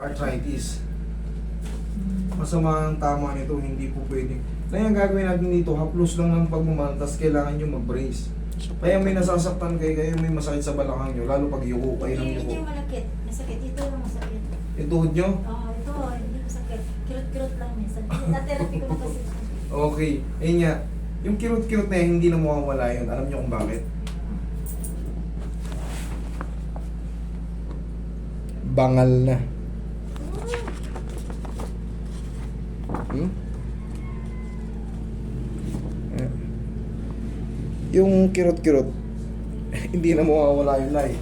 arthritis. Masama ang tama nito, hindi po pwede. Kaya ang gagawin natin dito, haplos lang ng pagmamahal, tapos kailangan nyo mag-brace. Kaya may nasasaktan kayo, may masakit sa balakang nyo, lalo pag yuko kayo ng Hindi yuko. yung malakit. Masakit. Ito lang masakit. Yung tuhod nyo? Oo, ito. Hindi masakit. Kirot-kirot lang minsan. Na-therapy ko na kasi. Okay, ayun nga. Yung kirot-kirot na yan, hindi na mawawala yun. Alam nyo kung bakit? Bangal na. Hmm? Yung kirot-kirot, hindi na mawawala yun, Lai.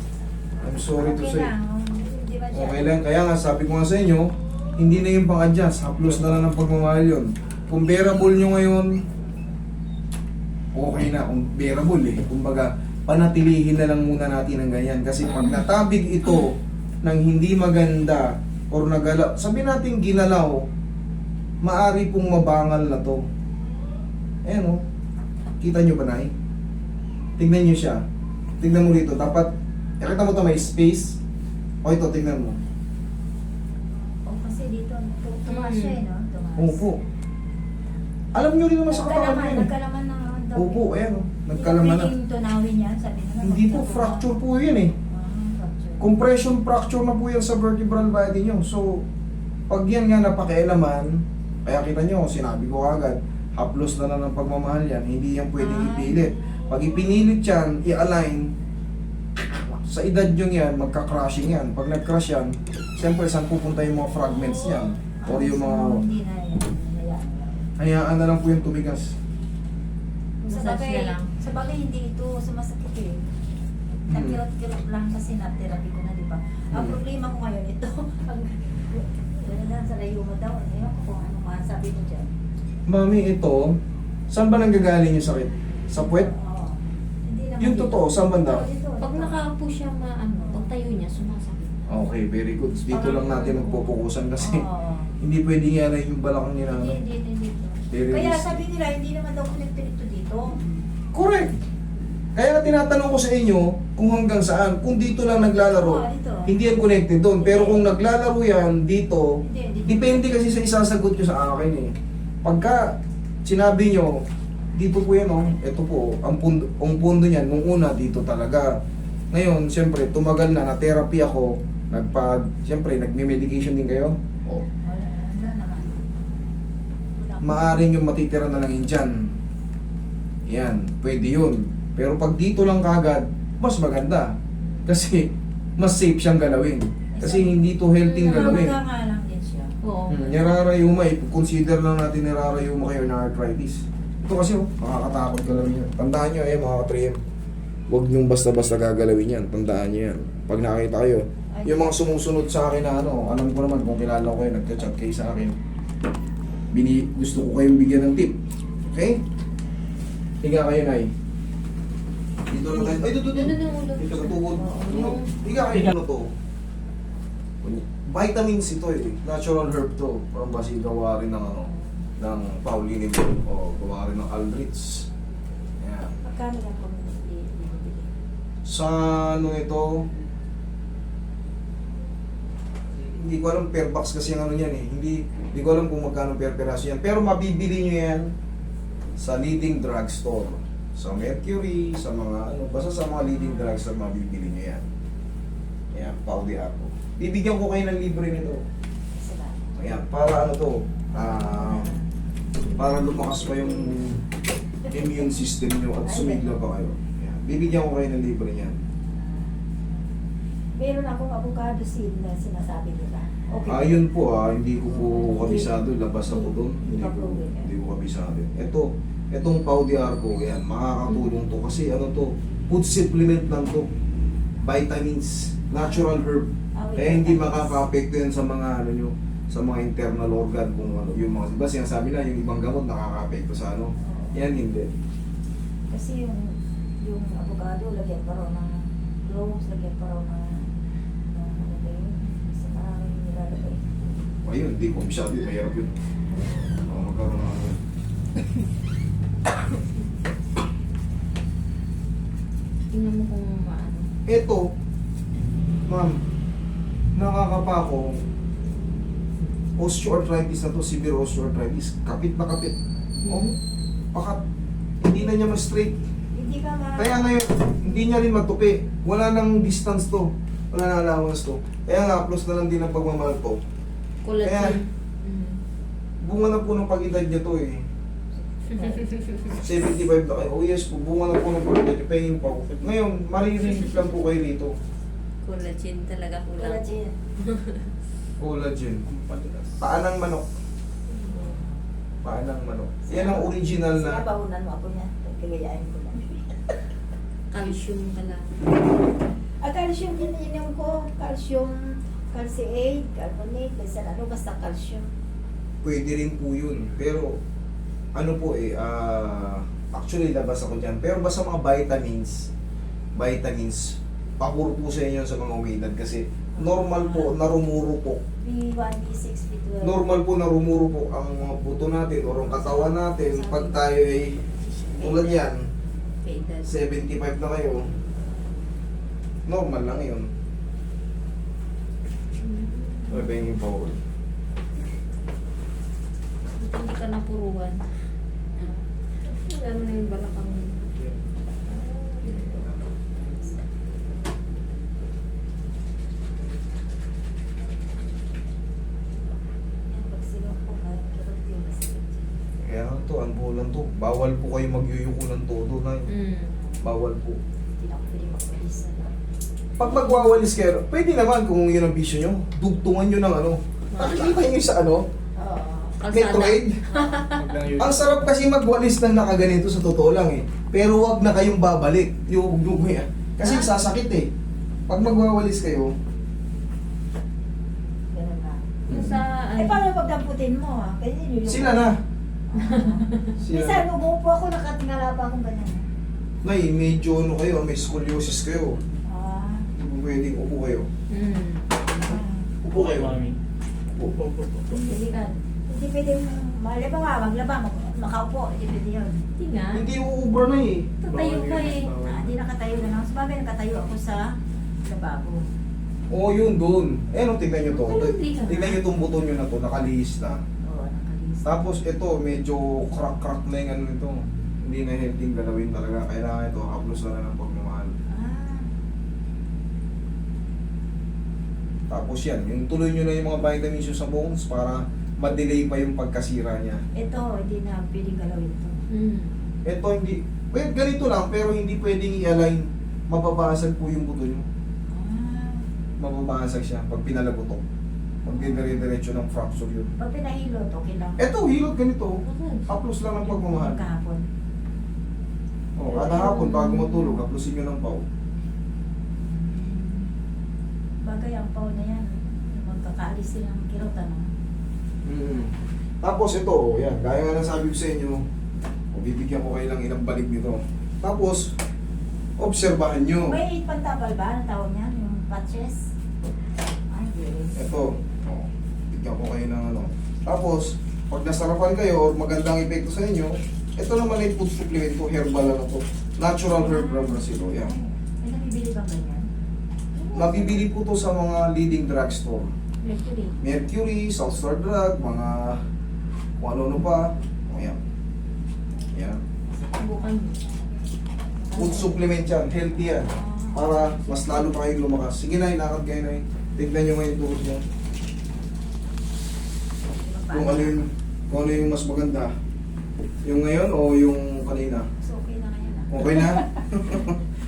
I'm sorry to Okay say. lang. Di ba siya? Okay lang, kaya nga sabi ko nga sa inyo, hindi na yung pang-adjust, haplos na lang ng pagmamahal yun. Kung bearable nyo ngayon, okay na, kung bearable eh. Kumbaga, panatilihin na lang muna natin ang ganyan. Kasi pag natabig ito ng hindi maganda, or nagalaw, sabi natin ginalaw, maari pong mabangal na to. Ayan o, kita nyo ba, Nay? Tignan nyo siya. Tignan mo rito, dapat, nakita mo to may space. O ito, tignan mo. Oh, kasi dito, tumaas siya eh, no? Tumaas. Opo. Alam nyo rin naman sa katawan nyo. Nagkalaman na naman daw. Opo, ayan o. Nagkalaman na. Hindi pwedeng tunawin yan, sabi nila. Hindi po, fracture po yun eh. Fracture. Compression fracture na po yan sa vertebral body nyo. So, pag yan nga napakialaman, kaya kita nyo, sinabi ko agad, haplos na lang ng pagmamahal yan, hindi yan pwedeng ipilit. Pag ipinilit yan, i-align, sa edad nyo yan, magka-crushing yan. Pag nag-crush yan, siyempre saan pupunta yung mga fragments yan? Or yung mga... Hindi na yan. Hayaan lang. Hayaan na lang po yung tumigas. Massage na lang. Sa bagay, hindi ito sumasakit eh. Nagkirot-kirot lang kasi na-therapy ko na, di ba? Ang problema ko ngayon, ito, pag gano'n lang sa layo mo daw, ayaw ko kung ano masabi mo dyan. Mami, ito, saan ba nanggagaling yung sakit? Sa puwet? Oo. Hindi naman Yung dito. totoo, saan banda? Dito, Pag dito. nakaupo siya, pag tayo niya, sumasakit. Okay, very good. Dito lang natin magpupukusan kasi Oo. hindi pwedeng yan yung balakang nila. Hindi dito. Very Kaya risky. sabi nila, hindi naman daw connected ito dito. Correct! Kaya nga tinatanong ko sa inyo kung hanggang saan. Kung dito lang naglalaro, Oo, dito. hindi yan connected doon. Pero kung naglalaro yan dito, Hindi. depende kasi sa isasagot nyo sa akin eh. Pagka sinabi nyo, dito po yan oh, ito po, ang pundo niyan, nung una dito talaga. Ngayon, siyempre, tumagal na therapy ako, siyempre, nagme-medication din kayo. Oh. Wala naman. Wala. Maaring yung matitira na lang yun dyan. Yan, pwede yun. Pero pag dito lang kagad, mas maganda. Kasi, mas safe siyang galawin. Kasi hindi to healthy galawin. Namamaga nga lang din siya. Oo. Nararayuma, consider lang natin nararayuma kayo ng arthritis. Ito kasi, makakatakot galawin yan. Tandaan nyo, mga ka-3M. Huwag nyo basta-basta gagalawin yan. Tandaan nyo yan. Pag nakita kayo, yung mga sumusunod sa akin na alam ko naman kung kilala ko kayo, nagka-chat kayo sa akin. Gusto ko kayong bigyan ng tip. Okay? Higa kayo, Nay. Dito lang tayo. Ay, dito. Dito sa tuhod. Higa kayo na to. Vitamins ito eh. Natural herb to. Parang basi gawa rin ng ng Pauline o gawa rin ng Aldrich. Ayan. Magkano lang kung ibibili? Sa ito, hindi ko alam per box kasi ang yan eh. Hindi ko alam kung magkano per peraso yan. Pero mabibili nyo yan sa leading drugstore. Sa Mercury, sa mga basta sa mga leading drugstore mabibili nyo yan. Ayan, Pauli ako. Bibigyan ko kayo ng libre nito. Salamat. Ayan, para para lumakas pa yung immune system nyo at sumigla pa kayo. Ayan. Bibigyan ko kayo ng libre niyan. Meron akong avocado seed na sinasabi nila. Okay. Ayun po hindi ko po kabisado, labas ako doon. Hindi ko kabisado. Itong Paudi Arco, yan, makakatulong to kasi food supplement lang to. Vitamins, natural herb. Kaya hindi makaka-apekto yan sa mga nyo, sa mga internal organ kung yung mga, diba sinasabi na yung ibang gamot nakaka-apekto sa yan hindi. Kasi yung avocado, lagyan pa raw ng cloves, lagyan pa raw ng ano ba yun? Sa maraming nilalagay. Ayun, hindi ko masyado, mahirap yun. Magkaroon ng Tingnan mo kung maano. Ito, ma'am, nakakapako, osteoarthritis na to, severe osteoarthritis. Kapit na kapit. Oh, pakat. Hindi na niya ma-straight. Hindi ka ma... Kaya ngayon, hindi niya rin matupi. Wala nang distance to. Wala nang allowance to. Kaya nga, plus na lang din ang pagmamahal to. Kulat Kaya, yun. bunga na po ng pag-edad niya to eh. 75 na kayo. Oh yes po, bunga na po ng pag-edad niya. Pahingin pa ako. Ngayon, marirelate lang po kayo rito. Collagen talaga kulang. Collagen. Collagen. Paanang manok. Paanang manok. Yan ang original na. Sinabahunan mo ako niya. Kagayain ko lang. Calcium talaga. Calcium din ininom ko. Calciate, carbonate, basta ano, basta calcium. Pwede rin po yun. Pero, ano po eh, actually labas ako dyan. Pero basta mga vitamins, pakuro po sa inyo sa mga umidad kasi normal po na rumurupok. B1, B6, B12. Normal po na rumurupok ang mga buto natin o ang katawan natin pag tayo ay tulad yan, Edad. 75 na kayo. Normal lang yun. Ano ba yung Paul? Hindi ka napuruan. Alam mo na yung balakang. Yan, pag sinok ko, kirot yung masakit. Kaya nga to, anbulan to. Bawal po kayo magyuyuko ng todo na yun. Bawal po. Hindi na ako pwede magpalis na. Pag magwawalis kayo, pwede naman kung yun ang bisyo nyo, dugtungan nyo ng ano. Nakikita nyo sa ano, Oo. Metroid. Ang sarap kasi magwalis ng nakaganito sa totoo lang eh. Pero wag na kayong babalik. Yung yan. Kasi sasakit eh. Pag magwawalis kayo, Ganun na. Sa Eh, paano pagdamputin mo ha? Kasi yun yung... sila na. Minsan, umuupo ako, nakatingala pa akong ganyan. Nay, medyo ano kayo, may scoliosis kayo. Ah. Hindi po pwedeng upo kayo. Upo kayo. Upo. Hindi ka. Hindi pwede, malaba nga, maglaba, makaupo, hindi pwede yun. Hindi nga. Hindi uubra na eh. Tatayo ka eh. Hindi nakatayo na lang. Sabagay, nakatayo ako sa lababo. Oo, yun doon. Eh, no, tignan nyo to. Pero hindi ka Tignan nyo itong buto nyo na to, nakalihis na. Oo, nakalis. Tapos ito, medyo crack-crack na yung ano nito. Hindi na healthy galawin talaga. Kailangan ito, haplos na lang ng pagmamahal. Ah, Tapos yan, yung tuloy nyo na yung mga vitamins nyo sa bones para ma-delay pa yung pagkasira niya. ito, hindi na pwedeng galawin to. Ito hindi, well, ganito lang, pero hindi pwedeng i-align. Mababasag po yung buto nyo. Ah, Mababasag siya pag pinalagotok. Pag dire-diretso ng fracture yun. pag pinahilot, okay lang. Ito, hilot ganito. Haplos lang ng pagmamahal. Kahapon. O, kada hapon, bago matulog, haplosin nyo ng pau. Bagay ang pao na yan. Magkakaalis sila ng kirot, ano? Tapos ito, yan, gaya nga ng sabi ko sa inyo, o bibigyan ko kayo ng ilang balik nito. Tapos, obserbahan nyo. May pantabal ba? Ang tawag niyan? Yung patches? Ay, yes. Ito, bigyan ko kayo ng ano. Tapos, pag nasarapan kayo or magandang epekto sa inyo, ito naman ay food supplement ko, herbal na to. Natural herb from Brazil, yan. May nabibili bang ganyan? Mabibili po to sa mga leading drugstore. Mercury. Mercury, South Star Drug, mga kung ano-ano pa. O yan. Yan. Bukan. Food supplement yan, healthy yan. Para mas lalo pa kayong lumakas. Sige na, ilakad kayo na. Tignan nyo ngayon tuhod nyo. Kung ano yung mas maganda. Yung ngayon o yung kanina? So, okay na ngayon ah. Okay na?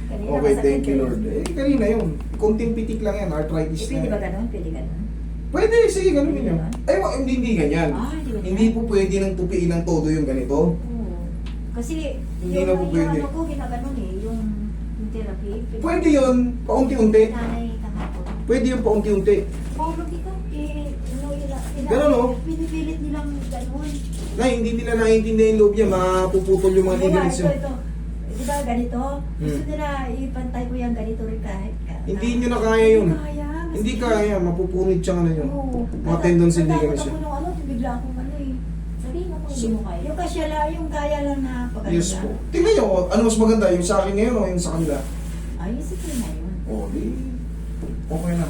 Kanina Okay, masakit thank you eh. Lord. Eh, kanina yun. Kunting pitik lang yan, arthritis Eh, pwede ba na. ganun? Pwede ganun? Pwede, sige, ganun Pwede yun. ba? Ay, hindi ganyan. Hindi ganyan. Hindi po pwede nang tupiin ng todo yung ganito. Oo. Kasi Hindi yung, na po pwede. yung ano ko, ginaganon eh, yung therapy. Pwede yun, paunti-unti. Nanay kahapon. Pwede yung paunti-unti. Paulog ito, Ganun, oh. Pinipilit nilang ganun. Na hindi nila naiintindihan yung loob niya, mapuputol yung mga ligaments Ito, niya. ito. Di ba ganito? Gusto Hmm. nila ipantay ko yung ganito rin kahit. Hindi nyo na kaya yun. Hindi kaya. Hindi kaya, mapupunit siya na yun. Oo. Mga tendons and Natakot ligaments ako yun. nung ano, bigla akong ano eh. Sabihin mo kung hindi mo kaya. Yung kasya lang, yung kaya lang na pagkano Yes po. Tingnan nyo, ano mas maganda, yung sa akin ngayon o yung sa kanila? Ay, sige na yun. O, di. Okay na.